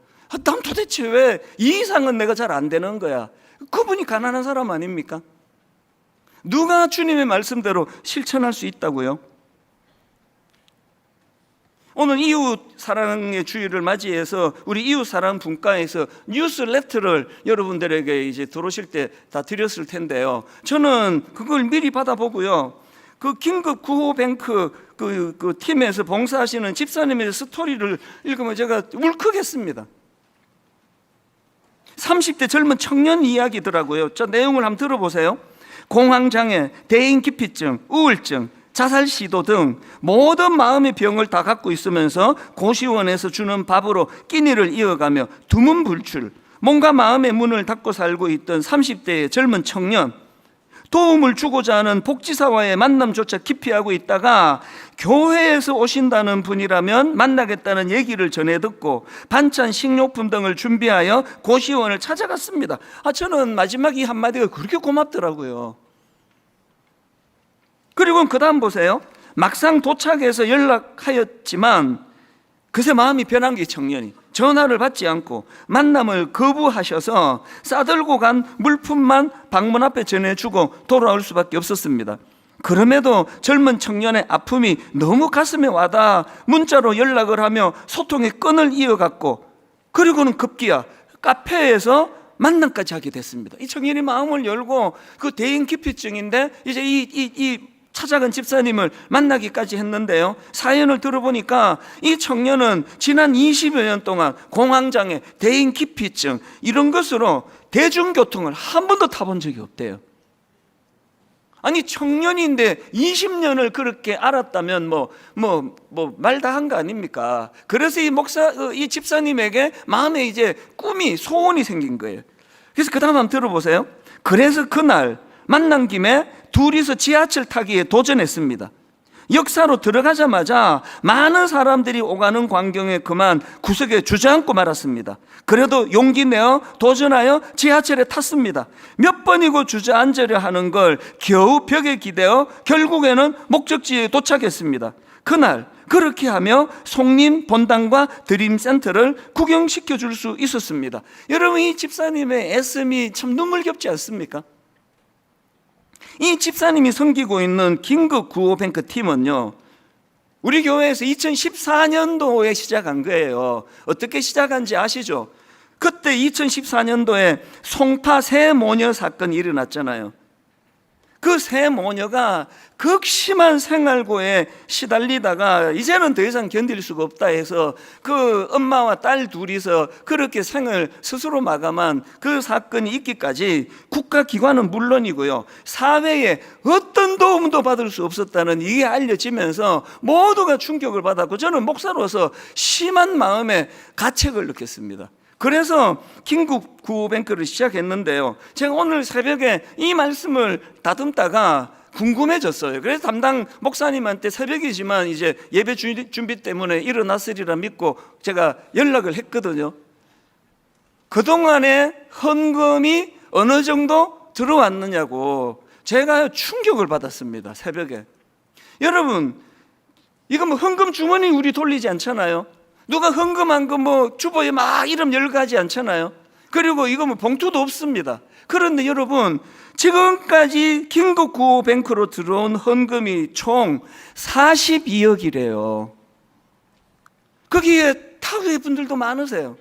난 도대체 왜 이 이상은 내가 잘 안 되는 거야? 그분이 가난한 사람 아닙니까? 누가 주님의 말씀대로 실천할 수 있다고요? 오늘 이웃 사랑의 주일을 맞이해서 우리 이웃 사랑 분과에서 뉴스레터를 여러분들에게 이제 들어오실 때 다 드렸을 텐데요, 저는 그걸 미리 받아보고요, 그 긴급 구호뱅크 그 팀에서 봉사하시는 집사님의 스토리를 읽으면 제가 울컥했습니다. 30대 젊은 청년 이야기더라고요. 저 내용을 한번 들어보세요. 공황장애, 대인기피증, 우울증, 자살 시도 등 모든 마음의 병을 다 갖고 있으면서 고시원에서 주는 밥으로 끼니를 이어가며 두문불출, 몸과 마음의 문을 닫고 살고 있던 30대의 젊은 청년, 도움을 주고자 하는 복지사와의 만남조차 기피하고 있다가 교회에서 오신다는 분이라면 만나겠다는 얘기를 전해 듣고 반찬, 식료품 등을 준비하여 고시원을 찾아갔습니다. 저는 마지막 이 한마디가 그렇게 고맙더라고요. 그리고 그 다음 보세요. 막상 도착해서 연락하였지만 그새 마음이 변한 게 청년이 전화를 받지 않고 만남을 거부하셔서 싸들고 간 물품만 방문 앞에 전해주고 돌아올 수밖에 없었습니다. 그럼에도 젊은 청년의 아픔이 너무 가슴에 와닿아 문자로 연락을 하며 소통의 끈을 이어갔고, 그리고는 급기야 카페에서 만남까지 하게 됐습니다. 이 청년이 마음을 열고 그 대인기피증인데 이제 이 찾아간 집사님을 만나기까지 했는데요. 사연을 들어보니까 이 청년은 지난 20여 년 동안 공황장애, 대인기피증 이런 것으로 대중교통을 한 번도 타본 적이 없대요. 아니 청년인데 20년을 그렇게 알았다면 말 다 한 거 아닙니까? 그래서 이 집사님에게 마음에 이제 꿈이 소원이 생긴 거예요. 그래서 그 다음 한번 들어보세요. 그래서 그날 만난 김에 둘이서 지하철 타기에 도전했습니다. 역사로 들어가자마자 많은 사람들이 오가는 광경에 그만 구석에 주저앉고 말았습니다. 그래도 용기 내어 도전하여 지하철에 탔습니다. 몇 번이고 주저앉으려 하는 걸 겨우 벽에 기대어 결국에는 목적지에 도착했습니다. 그날 그렇게 하며 송림 본당과 드림센터를 구경시켜 줄 수 있었습니다. 여러분, 이 집사님의 애씀이 참 눈물겹지 않습니까? 이 집사님이 섬기고 있는 긴급 구호뱅크 팀은요, 우리 교회에서 2014년도에 시작한 거예요. 어떻게 시작한지 아시죠? 그때 2014년도에 송파 새 모녀 사건이 일어났잖아요. 그 새 모녀가 극심한 생활고에 시달리다가 이제는 더 이상 견딜 수가 없다 해서 그 엄마와 딸 둘이서 그렇게 생을 스스로 마감한 그 사건이 있기까지 국가기관은 물론이고요, 사회에 어떤 도움도 받을 수 없었다는 이게 알려지면서 모두가 충격을 받았고, 저는 목사로서 심한 마음의 가책을 느꼈습니다. 그래서 긴급 구호뱅크를 시작했는데요, 제가 오늘 새벽에 이 말씀을 다듬다가 궁금해졌어요. 그래서 담당 목사님한테 새벽이지만 이제 예배 준비 때문에 일어났으리라 믿고 제가 연락을 했거든요. 그동안에 헌금이 어느 정도 들어왔느냐고 제가 충격을 받았습니다. 새벽에. 여러분, 이거 헌금 주머니 우리 돌리지 않잖아요. 누가 헌금한 거 주보에 막 이름 열가지 않잖아요. 그리고 이거 봉투도 없습니다. 그런데 여러분, 지금까지 긴급구호뱅크로 들어온 헌금이 총 42억이래요. 거기에 타국의 분들도 많으세요.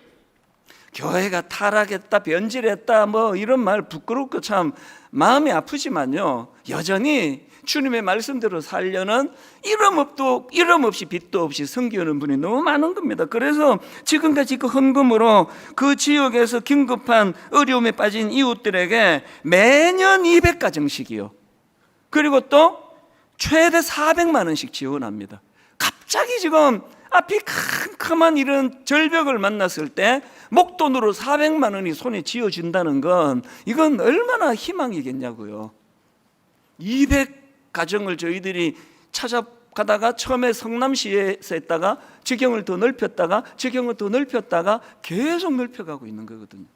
교회가 타락했다, 변질했다, 이런 말 부끄럽고 참 마음이 아프지만요, 여전히 주님의 말씀대로 살려는 이름 없이 빚도 없이 섬기는 분이 너무 많은 겁니다. 그래서 지금까지 그 헌금으로 그 지역에서 긴급한 어려움에 빠진 이웃들에게 매년 200가정씩이요, 그리고 또 최대 400만 원씩 지원합니다. 갑자기 지금 앞이 캄캄한 이런 절벽을 만났을 때 목돈으로 400만 원이 손에 쥐어진다는 건 이건 얼마나 희망이겠냐고요. 200가정을 저희들이 찾아가다가 처음에 성남시에서 했다가 지경을 더 넓혔다가 지경을 더 넓혔다가 계속 넓혀가고 있는 거거든요.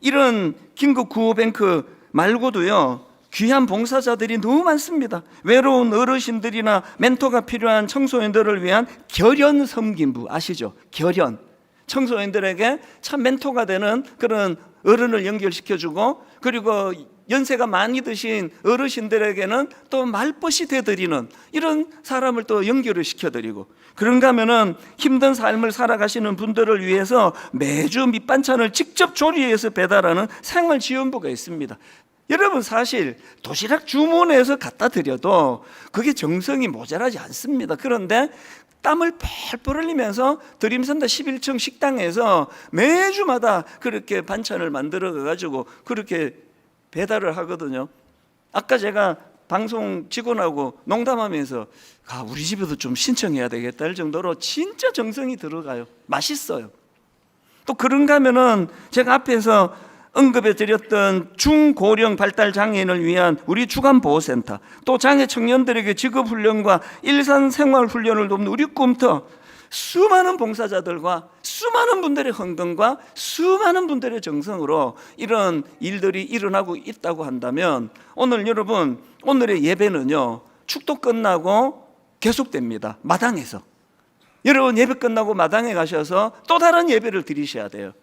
이런 긴급 구호뱅크 말고도요, 귀한 봉사자들이 너무 많습니다. 외로운 어르신들이나 멘토가 필요한 청소년들을 위한 결연 섬김부 아시죠? 결연. 청소년들에게 참 멘토가 되는 그런 어른을 연결시켜주고, 그리고 연세가 많이 드신 어르신들에게는 또 말벗이 되드리는 이런 사람을 또 연결을 시켜드리고, 그런가 하면은 힘든 삶을 살아가시는 분들을 위해서 매주 밑반찬을 직접 조리해서 배달하는 생활지원부가 있습니다. 여러분, 사실 도시락 주문해서 갖다 드려도 그게 정성이 모자라지 않습니다. 그런데 땀을 펄펄 흘리면서 드림센터 11층 식당에서 매주마다 그렇게 반찬을 만들어 가지고 그렇게 배달을 하거든요. 아까 제가 방송 직원하고 농담하면서 우리 집에도 좀 신청해야 되겠다 할 정도로 진짜 정성이 들어가요. 맛있어요. 또 그런가 하면은 제가 앞에서 언급해 드렸던 중고령 발달 장애인을 위한 우리 주간보호센터, 또 장애 청년들에게 직업훈련과 일상생활훈련을 돕는 우리 꿈터, 수많은 봉사자들과 수많은 분들의 헌금과 수많은 분들의 정성으로 이런 일들이 일어나고 있다고 한다면, 오늘 여러분, 오늘의 예배는요, 축도 끝나고 계속됩니다. 마당에서. 여러분, 예배 끝나고 마당에 가셔서 또 다른 예배를 드리셔야 돼요.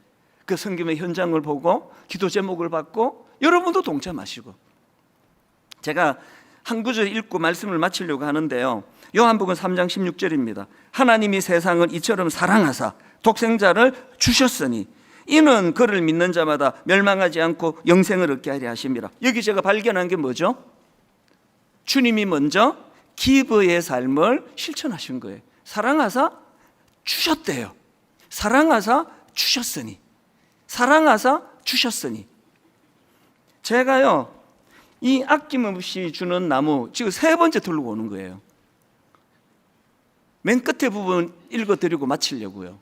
그 섬김의 현장을 보고 기도 제목을 받고 여러분도 동참하시고. 제가 한 구절 읽고 말씀을 마치려고 하는데요, 요한복음 3장 16절입니다. 하나님이 세상을 이처럼 사랑하사 독생자를 주셨으니 이는 그를 믿는 자마다 멸망하지 않고 영생을 얻게 하려 하심이라. 여기 제가 발견한 게 뭐죠? 주님이 먼저 기브의 삶을 실천하신 거예요. 사랑하사 주셨대요. 사랑하사 주셨으니, 사랑하사 주셨으니. 제가요, 이 아낌없이 주는 나무 지금 세 번째 들고 오는 거예요. 맨 끝에 부분 읽어드리고 마치려고요.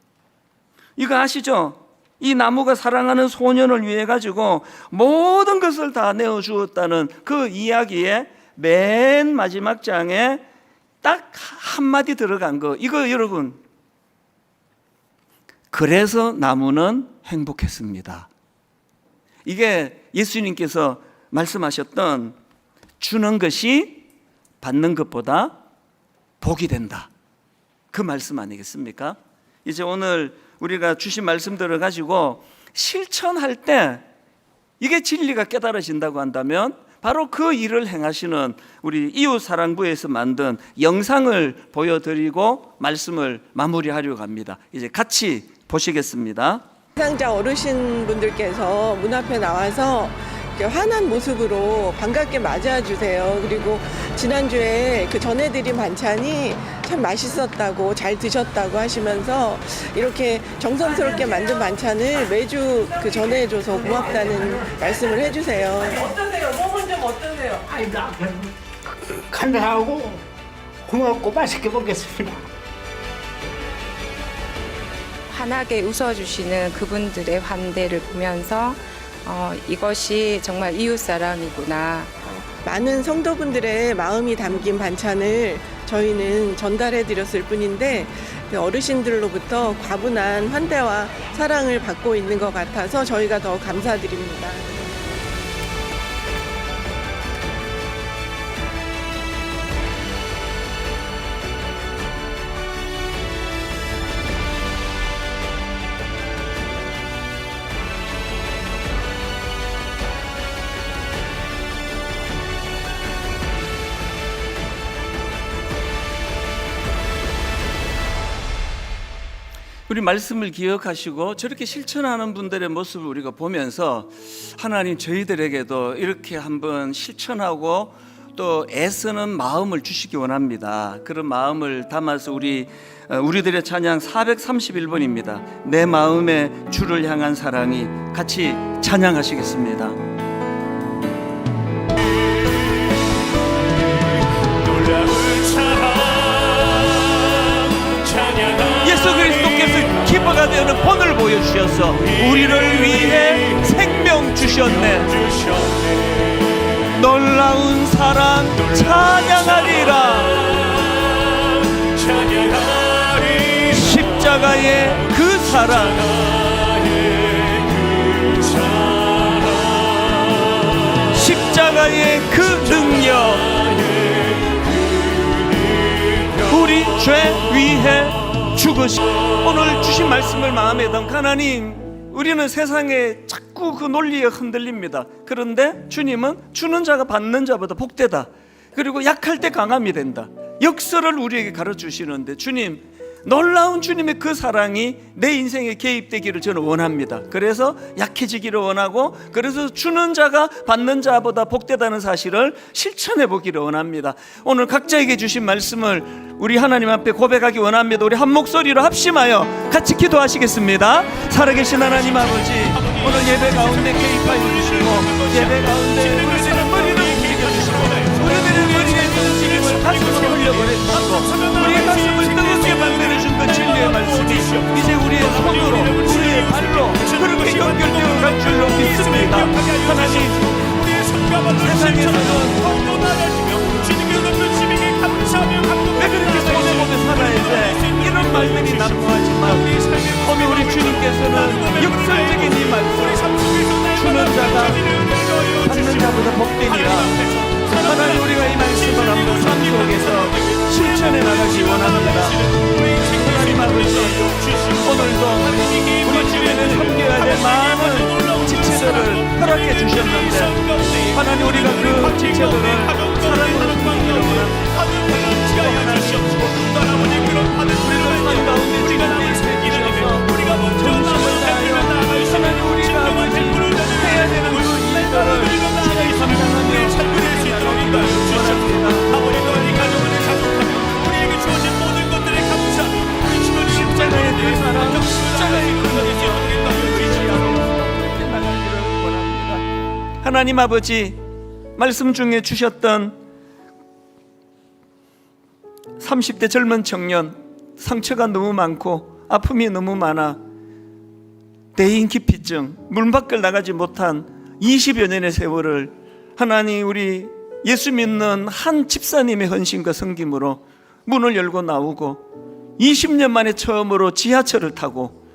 이거 아시죠? 이 나무가 사랑하는 소년을 위해 가지고 모든 것을 다 내어주었다는 그 이야기의 맨 마지막 장에 딱 한마디 들어간 거, 이거 여러분, 그래서 나무는 행복했습니다. 이게 예수님께서 말씀하셨던 주는 것이 받는 것보다 복이 된다, 그 말씀 아니겠습니까? 이제 오늘 우리가 주신 말씀들을 가지고 실천할 때 이게 진리가 깨달아진다고 한다면 바로 그 일을 행하시는 우리 이웃사랑부에서 만든 영상을 보여드리고 말씀을 마무리하려고 합니다. 이제 같이 보시겠습니다. 대상자 어르신분들께서 문 앞에 나와서 환한 모습으로 반갑게 맞아주세요. 그리고 지난주에 그 전해드린 반찬이 참 맛있었다고, 잘 드셨다고 하시면서 이렇게 정성스럽게 만든 반찬을 매주 그 전해줘서 고맙다는 말씀을 해주세요. 어떠세요? 먹은 점 어떠세요? 감사하고 고맙고 맛있게 먹겠습니다. 환하게 웃어주시는 그분들의 환대를 보면서 이것이 정말 이웃사랑이구나. 많은 성도분들의 마음이 담긴 반찬을 저희는 전달해 드렸을 뿐인데 어르신들로부터 과분한 환대와 사랑을 받고 있는 것 같아서 저희가 더 감사드립니다. 우리 말씀을 기억하시고 저렇게 실천하는 분들의 모습을 우리가 보면서 하나님 저희들에게도 이렇게 한번 실천하고 또 애쓰는 마음을 주시기 원합니다. 그런 마음을 담아서 우리들의 찬양 431번입니다. 내 마음에 주를 향한 사랑이, 같이 찬양하시겠습니다. 예수 그리스도께서 기뻐가 되는 본을 보여주셔서 우리를 위해 생명 주셨네. 놀라운 사랑 찬양하리라. 십자가의 그 사랑, 십자가의 그 능력, 우리 죄 위해 죽으시. 오늘 주신 말씀을 마음에 담고, 하나님, 우리는 세상에 자꾸 그 논리에 흔들립니다. 그런데 주님은 주는 자가 받는 자보다 복되다, 그리고 약할 때 강함이 된다, 역설을 우리에게 가르쳐주시는데, 주님, 놀라운 주님의 그 사랑이 내 인생에 개입되기를 저는 원합니다. 그래서 약해지기를 원하고, 그래서 주는 자가 받는 자보다 복되다는 사실을 실천해 보기를 원합니다. 오늘 각자에게 주신 말씀을 우리 하나님 앞에 고백하기 원합니다. 우리 한 목소리로 합심하여 같이 기도하시겠습니다. 살아계신 하나님 아버지, 오늘 예배 가운데 개입하여 주시고 예배 가운데 우리들의 머리를 움직여주시고 우리들의 머리에 주님을 가슴으로 흘려보내주시고 우리의 가슴을 뜨겁게 만들어준 그 진리의 말씀이 이제 우리의 손으로, 우리의 발로 그렇게 연결되어 갈 줄로 믿습니다. 하나님, 세상에서는 왜 그렇게 손해보며 살아야 돼, 이런 말들이 난무하지만 오늘 우리 주님께서는 역설적인 이 말씀, 주는 자가 받는 자보다 복되니라. 하나님, 우리가 이 말씀을 한번 삶 속에서 실천해 나가기 원합니다. 하나님 아버지, 오늘도 우리 주변에 섬겨야 될 많은 지체들을 허락해 주셨는데, 하나님, 우리가 그 지체들을 사랑으로 섬기기를 원합니다. 우리를 산 가운데 지금 내 인생 주셔서 하나님 아버지, 말씀 중에 주셨던 30대 젊은 청년, 상처가 너무 많고 아픔이 너무 많아 대인 기피증, 문 밖을 나가지 못한 20여 년의 세월을 하나님, 우리 예수 믿는 한 집사님의 헌신과 섬김으로 문을 열고 나오고 20년 만에 처음으로 지하철을 타고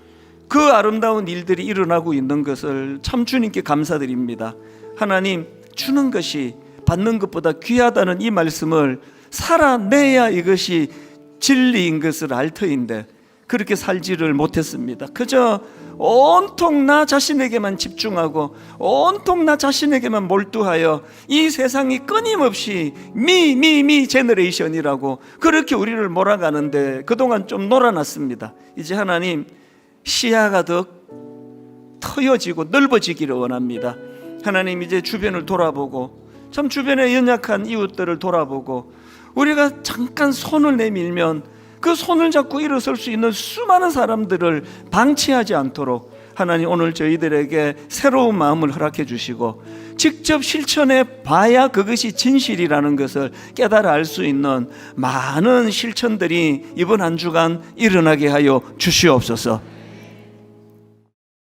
그 아름다운 일들이 일어나고 있는 것을 참 주님께 감사드립니다. 하나님, 주는 것이 받는 것보다 귀하다는 이 말씀을 살아내야 이것이 진리인 것을 알 터인데 그렇게 살지를 못했습니다. 그저 온통 나 자신에게만 집중하고 온통 나 자신에게만 몰두하여 이 세상이 끊임없이 미 제너레이션이라고 그렇게 우리를 몰아가는데 그동안 좀 놀아놨습니다. 이제 하나님, 시야가 더 트여지고 넓어지기를 원합니다. 하나님, 이제 주변을 돌아보고 참 주변에 연약한 이웃들을 돌아보고 우리가 잠깐 손을 내밀면 그 손을 잡고 일어설 수 있는 수많은 사람들을 방치하지 않도록 하나님, 오늘 저희들에게 새로운 마음을 허락해 주시고 직접 실천해 봐야 그것이 진실이라는 것을 깨달아 알 수 있는 많은 실천들이 이번 한 주간 일어나게 하여 주시옵소서.